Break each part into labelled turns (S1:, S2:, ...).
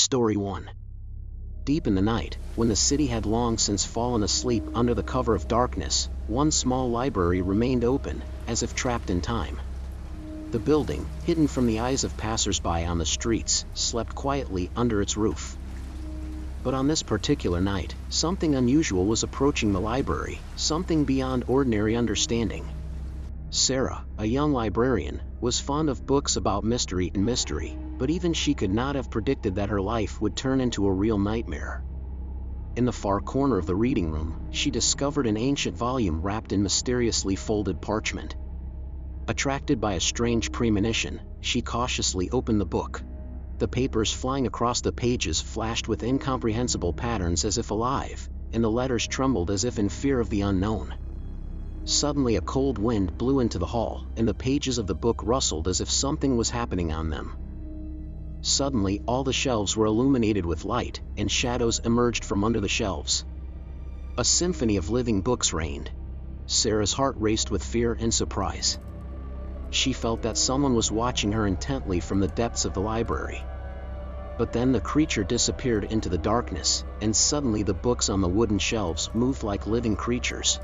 S1: Story 1. Deep in the night, when the city had long since fallen asleep under the cover of darkness, one small library remained open, as if trapped in time. The building, hidden from the eyes of passers-by on the streets, slept quietly under its roof. But on this particular night, something unusual was approaching the library, something beyond ordinary understanding. Sarah, a young librarian, was fond of books about mystery, but even she could not have predicted that her life would turn into a real nightmare. In the far corner of the reading room, she discovered an ancient volume wrapped in mysteriously folded parchment. Attracted by a strange premonition, she cautiously opened the book. The papers flying across the pages flashed with incomprehensible patterns as if alive, and the letters trembled as if in fear of the unknown. Suddenly a cold wind blew into the hall, and the pages of the book rustled as if something was happening on them. Suddenly all the shelves were illuminated with light, and shadows emerged from under the shelves. A symphony of living books reigned. Sarah's heart raced with fear and surprise. She felt that someone was watching her intently from the depths of the library. But then the creature disappeared into the darkness, and suddenly the books on the wooden shelves moved like living creatures.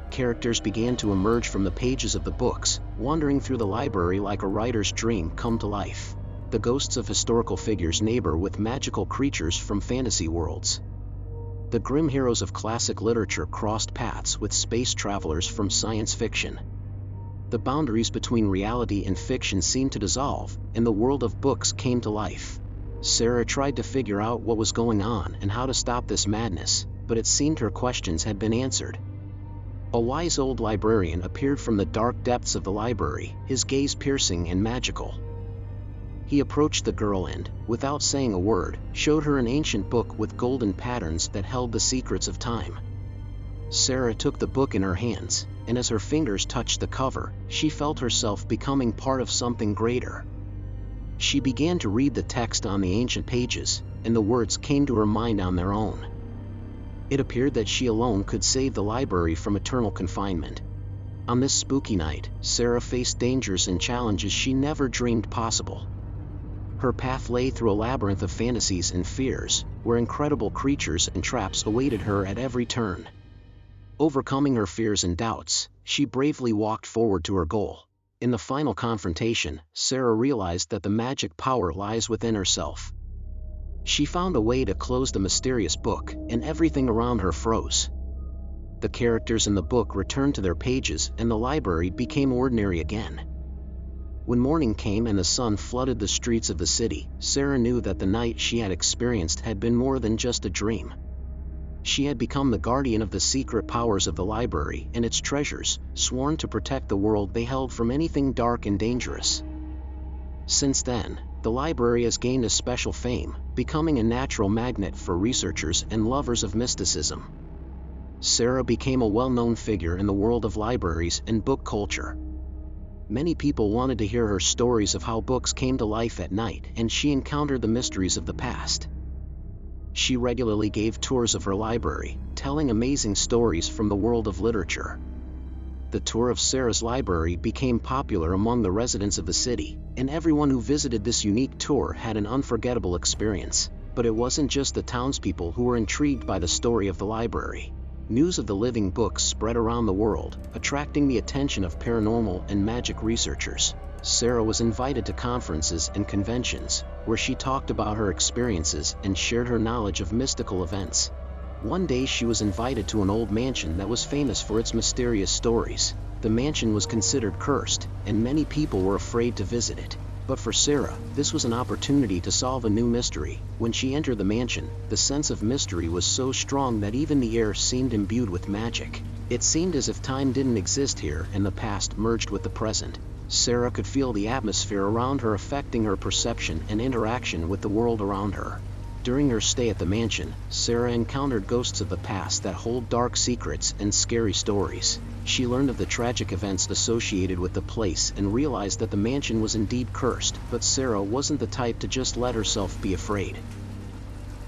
S1: Characters began to emerge from the pages of the books, wandering through the library like a writer's dream come to life. The ghosts of historical figures neighbor with magical creatures from fantasy worlds. The grim heroes of classic literature crossed paths with space travelers from science fiction. The boundaries between reality and fiction seemed to dissolve, and the world of books came to life. Sarah tried to figure out what was going on and how to stop this madness, but it seemed her questions had been answered. A wise old librarian appeared from the dark depths of the library, his gaze piercing and magical. He approached the girl and, without saying a word, showed her an ancient book with golden patterns that held the secrets of time. Sarah took the book in her hands, and as her fingers touched the cover, she felt herself becoming part of something greater. She began to read the text on the ancient pages, and the words came to her mind on their own. It appeared that she alone could save the library from eternal confinement. On this spooky night, Sarah faced dangers and challenges she never dreamed possible. Her path lay through a labyrinth of fantasies and fears, where incredible creatures and traps awaited her at every turn. Overcoming her fears and doubts, she bravely walked forward to her goal. In the final confrontation, Sarah realized that the magic power lies within herself. She found a way to close the mysterious book, and everything around her froze. The characters in the book returned to their pages, and the library became ordinary again. When morning came and the sun flooded the streets of the city, Sarah knew that the night she had experienced had been more than just a dream. She had become the guardian of the secret powers of the library and its treasures, sworn to protect the world they held from anything dark and dangerous. Since then, the library has gained a special fame, becoming a natural magnet for researchers and lovers of mysticism. Sarah became a well-known figure in the world of libraries and book culture. Many people wanted to hear her stories of how books came to life at night, and she encountered the mysteries of the past. She regularly gave tours of her library, telling amazing stories from the world of literature. The tour of Sarah's library became popular among the residents of the city, and everyone who visited this unique tour had an unforgettable experience. But it wasn't just the townspeople who were intrigued by the story of the library. News of the living books spread around the world, attracting the attention of paranormal and magic researchers. Sarah was invited to conferences and conventions, where she talked about her experiences and shared her knowledge of mystical events. One day she was invited to an old mansion that was famous for its mysterious stories. The mansion was considered cursed, and many people were afraid to visit it. But for Sarah, this was an opportunity to solve a new mystery. When she entered the mansion, the sense of mystery was so strong that even the air seemed imbued with magic. It seemed as if time didn't exist here and the past merged with the present. Sarah could feel the atmosphere around her affecting her perception and interaction with the world around her. During her stay at the mansion, Sarah encountered ghosts of the past that hold dark secrets and scary stories. She learned of the tragic events associated with the place and realized that the mansion was indeed cursed, but Sarah wasn't the type to just let herself be afraid.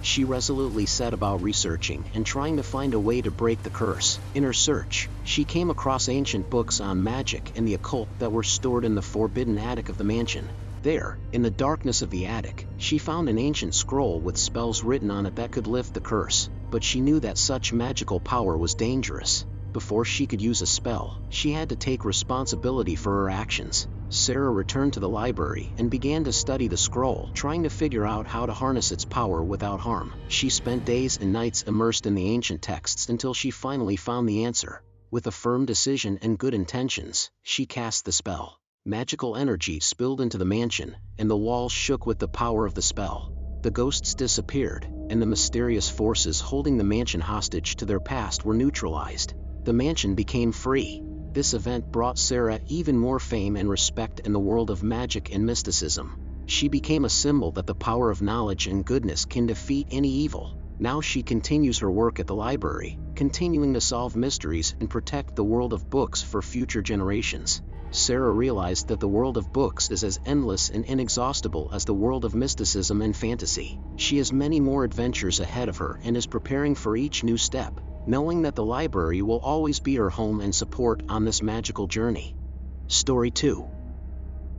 S1: She resolutely set about researching and trying to find a way to break the curse. In her search, she came across ancient books on magic and the occult that were stored in the forbidden attic of the mansion. There, in the darkness of the attic, she found an ancient scroll with spells written on it that could lift the curse, but she knew that such magical power was dangerous. Before she could use a spell, she had to take responsibility for her actions. Sarah returned to the library and began to study the scroll, trying to figure out how to harness its power without harm. She spent days and nights immersed in the ancient texts until she finally found the answer. With a firm decision and good intentions, she cast the spell. Magical energy spilled into the mansion, and the walls shook with the power of the spell. The ghosts disappeared, and the mysterious forces holding the mansion hostage to their past were neutralized. The mansion became free. This event brought Sarah even more fame and respect in the world of magic and mysticism. She became a symbol that the power of knowledge and goodness can defeat any evil. Now she continues her work at the library, continuing to solve mysteries and protect the world of books for future generations. Sarah realized that the world of books is as endless and inexhaustible as the world of mysticism and fantasy. She has many more adventures ahead of her and is preparing for each new step, knowing that the library will always be her home and support on this magical journey. Story 2.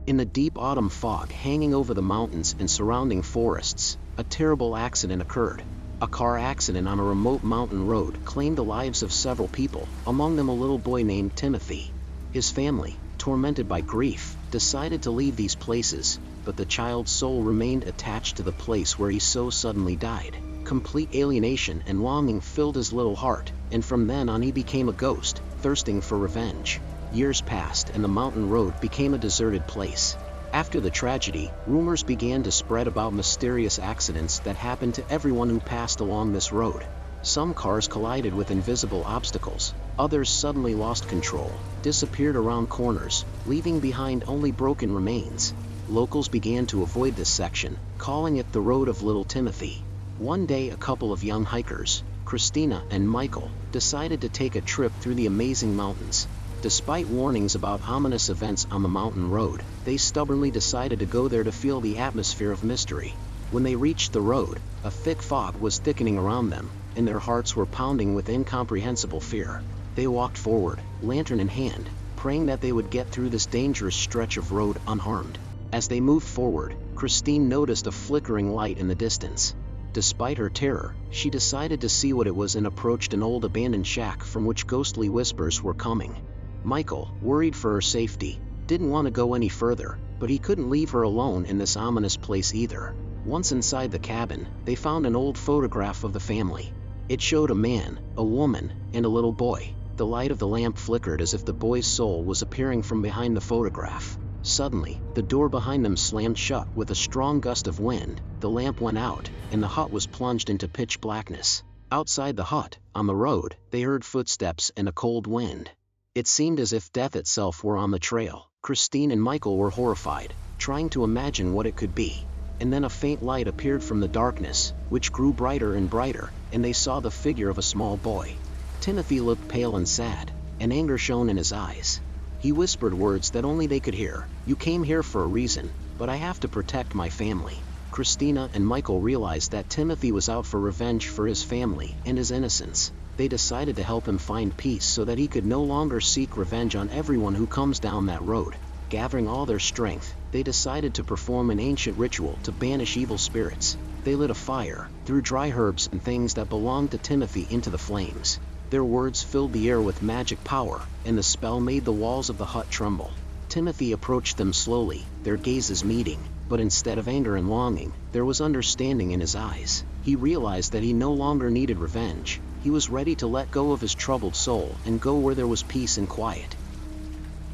S1: In the deep autumn fog hanging over the mountains and surrounding forests, a terrible accident occurred. A car accident on a remote mountain road claimed the lives of several people, among them a little boy named Timothy. His family, tormented by grief, decided to leave these places, but the child's soul remained attached to the place where he so suddenly died. Complete alienation and longing filled his little heart, and from then on he became a ghost, thirsting for revenge. Years passed and the mountain road became a deserted place. After the tragedy, rumors began to spread about mysterious accidents that happened to everyone who passed along this road. Some cars collided with invisible obstacles, others suddenly lost control, disappeared around corners, leaving behind only broken remains. Locals began to avoid this section, calling it the Road of Little Timothy. One day a couple of young hikers, Christina and Michael, decided to take a trip through the amazing mountains. Despite warnings about ominous events on the mountain road, they stubbornly decided to go there to feel the atmosphere of mystery. When they reached the road, a thick fog was thickening around them, and their hearts were pounding with incomprehensible fear. They walked forward, lantern in hand, praying that they would get through this dangerous stretch of road unharmed. As they moved forward, Christine noticed a flickering light in the distance. Despite her terror, she decided to see what it was and approached an old abandoned shack from which ghostly whispers were coming. Michael, worried for her safety, didn't want to go any further, but he couldn't leave her alone in this ominous place either. Once inside the cabin, they found an old photograph of the family. It showed a man, a woman, and a little boy. The light of the lamp flickered as if the boy's soul was appearing from behind the photograph. Suddenly, the door behind them slammed shut with a strong gust of wind, the lamp went out, and the hut was plunged into pitch blackness. Outside the hut, on the road, they heard footsteps and a cold wind. It seemed as if death itself were on the trail. Christine and Michael were horrified, trying to imagine what it could be. And then a faint light appeared from the darkness, which grew brighter and brighter, and they saw the figure of a small boy. Timothy looked pale and sad, and anger shone in his eyes. He whispered words that only they could hear. "You came here for a reason, but I have to protect my family." Christina and Michael realized that Timothy was out for revenge for his family and his innocence. They decided to help him find peace so that he could no longer seek revenge on everyone who comes down that road. Gathering all their strength, they decided to perform an ancient ritual to banish evil spirits. They lit a fire, threw dry herbs and things that belonged to Timothy into the flames. Their words filled the air with magic power, and the spell made the walls of the hut tremble. Timothy approached them slowly, their gazes meeting, but instead of anger and longing, there was understanding in his eyes. He realized that he no longer needed revenge. He was ready to let go of his troubled soul and go where there was peace and quiet.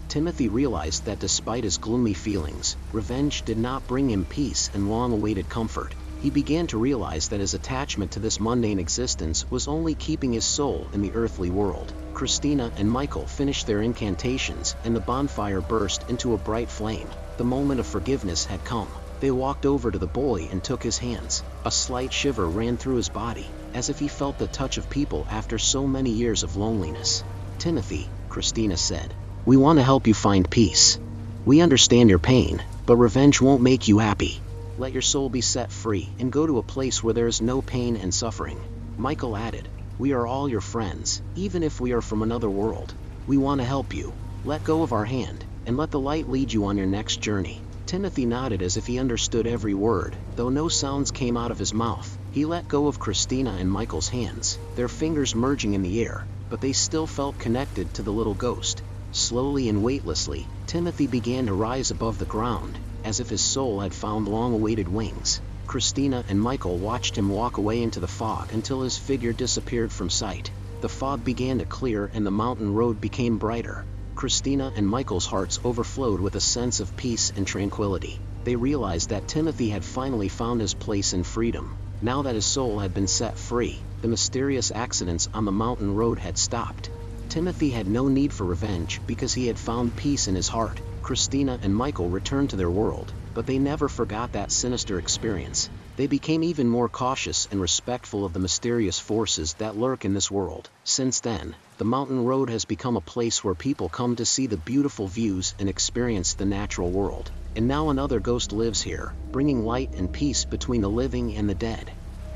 S1: Timothy realized that despite his gloomy feelings, revenge did not bring him peace and long-awaited comfort. He began to realize that his attachment to this mundane existence was only keeping his soul in the earthly world. Christina and Michael finished their incantations, and the bonfire burst into a bright flame. The moment of forgiveness had come. They walked over to the boy and took his hands. A slight shiver ran through his body, as if he felt the touch of people after so many years of loneliness. "Timothy," Christina said, "we want to help you find peace. We understand your pain, but revenge won't make you happy. Let your soul be set free and go to a place where there is no pain and suffering." Michael added, "We are all your friends, even if we are from another world. We want to help you. Let go of our hand, and let the light lead you on your next journey." Timothy nodded as if he understood every word, though no sounds came out of his mouth. He let go of Christina and Michael's hands, their fingers merging in the air, but they still felt connected to the little ghost. Slowly and weightlessly, Timothy began to rise above the ground, as if his soul had found long-awaited wings. Christina and Michael watched him walk away into the fog until his figure disappeared from sight. The fog began to clear and the mountain road became brighter. Christina and Michael's hearts overflowed with a sense of peace and tranquility. They realized that Timothy had finally found his place in freedom. Now that his soul had been set free, the mysterious accidents on the mountain road had stopped. Timothy had no need for revenge because he had found peace in his heart. Christina and Michael returned to their world, but they never forgot that sinister experience. They became even more cautious and respectful of the mysterious forces that lurk in this world. Since then, the mountain road has become a place where people come to see the beautiful views and experience the natural world. And now another ghost lives here, bringing light and peace between the living and the dead.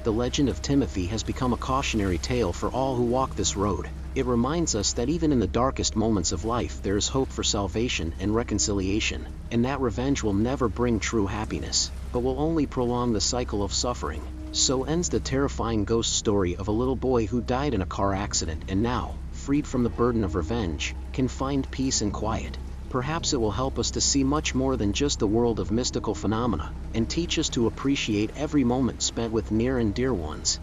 S1: The legend of Timothy has become a cautionary tale for all who walk this road. It reminds us that even in the darkest moments of life there is hope for salvation and reconciliation, and that revenge will never bring true happiness, but will only prolong the cycle of suffering. So ends the terrifying ghost story of a little boy who died in a car accident and now, freed from the burden of revenge, can find peace and quiet. Perhaps it will help us to see much more than just the world of mystical phenomena, and teach us to appreciate every moment spent with near and dear ones.